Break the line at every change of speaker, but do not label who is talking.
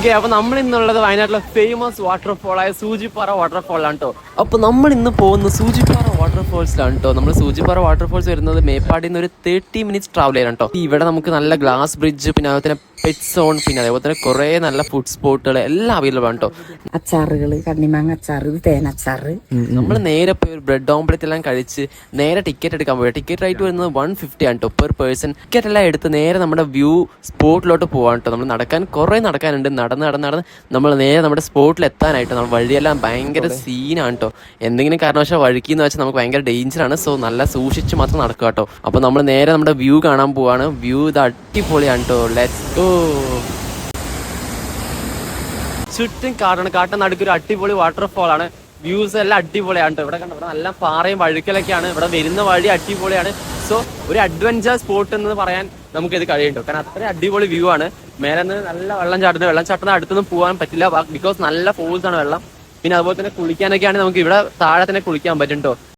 Okay, അപ്പൊ നമ്മൾ ഇന്നുള്ളത് വയനാട്ടിലെ ഫേമസ് വാട്ടർഫോൾ ആയ സൂചിപ്പാറ വാട്ടർഫോളാണ് കേട്ടോ. അപ്പൊ നമ്മൾ ഇന്ന് പോകുന്ന സൂചിപ്പാറ വാട്ടർഫോൾസിലാണ് കേട്ടോ. നമ്മൾ സൂചിപ്പാറ വാട്ടർഫോൾസ് വരുന്നത് മേപ്പാടിയിൽ നിന്ന് ഒരു 30 മിനിറ്റ്സ് ട്രാവൽ ചെയ്യണം കേട്ടോ. ഇവിടെ നമുക്ക് നല്ല ഗ്ലാസ് ബ്രിഡ്ജ്, പിന്നെ അതുപോലെ തന്നെ പെറ്റ് സോൺ, പിന്നെ അതേപോലെ തന്നെ കുറേ നല്ല ഫുഡ് സ്പോട്ടുകൾ എല്ലാം അവൈലബിൾ ആണ് കേട്ടോ.
അച്ചാറുകള്, കണ്ണിമാങ്ങ അച്ചാറ്, തേനച്ചാറ്.
നമ്മൾ നേരെ പോയി ഒരു ബ്രെഡ് ഓംപ്ലേറ്റ് എല്ലാം കഴിച്ച് നേരെ ടിക്കറ്റ് എടുക്കാൻ പോയി. ടിക്കറ്റ് റേറ്റ് വരുന്നത് 150 ആണ് കേട്ടോ പെർ പേഴ്സൺ. ടിക്കറ്റ് എല്ലാം എടുത്ത് നേരെ നമ്മുടെ വ്യൂ സ്പോട്ടിലോട്ട് പോകാൻ കേട്ടോ. നമ്മൾ കുറേ നടക്കാനുണ്ട്. നടന്ന് നമ്മൾ നേരെ നമ്മുടെ സ്പോട്ടിൽ എത്താനായിട്ട് നമ്മൾ വഴിയെല്ലാം ഭയങ്കര സീനാണ് കേട്ടോ. എന്തെങ്കിലും കാരണവശാൽ വഴിക്കെന്ന് വെച്ചാൽ നമുക്ക് ഭയങ്കര ഡേഞ്ചറാണ്. സോ നല്ല സൂക്ഷിച്ച് മാത്രം നടക്കുക കേട്ടോ. അപ്പോൾ നമ്മൾ നേരെ നമ്മുടെ വ്യൂ കാണാൻ പോവാണ്. വ്യൂ ഇത് അടിപൊളിയാണ് കേട്ടോ. Let's go. ചുറ്റും കാടാണ്. കാട്ടിന് നടുക്കൊരു അടിപൊളി വാട്ടർഫോൾ ആണ്. വ്യൂസ് എല്ലാം അടിപൊളിയാണ് കേട്ടോ. ഇവിടെ കണ്ടോ, ഇവിടെ നല്ല പാറയും വഴുക്കലൊക്കെയാണ്. ഇവിടെ വരുന്ന വഴി അടിപൊളിയാണ്. സോ ഒരു അഡ്വഞ്ചർ സ്പോട്ട് എന്ന് പറയാൻ നമുക്ക് ഇത് കഴിയുന്നുണ്ടോ. കാരണം അത്രയും അടിപൊളി വ്യൂ ആണ്. മേലെ നിന്ന് നല്ല വെള്ളം ചാട്ടുന്ന അടുത്തൊന്നും പോകാൻ പറ്റില്ല, ബിക്കോസ് നല്ല ഫോഴ്സ് ആണ് വെള്ളം. പിന്നെ അതുപോലെ തന്നെ കുളിക്കാനൊക്കെയാണ് നമുക്ക് ഇവിടെ താഴെ തന്നെ കുളിക്കാൻ പറ്റും കേട്ടോ.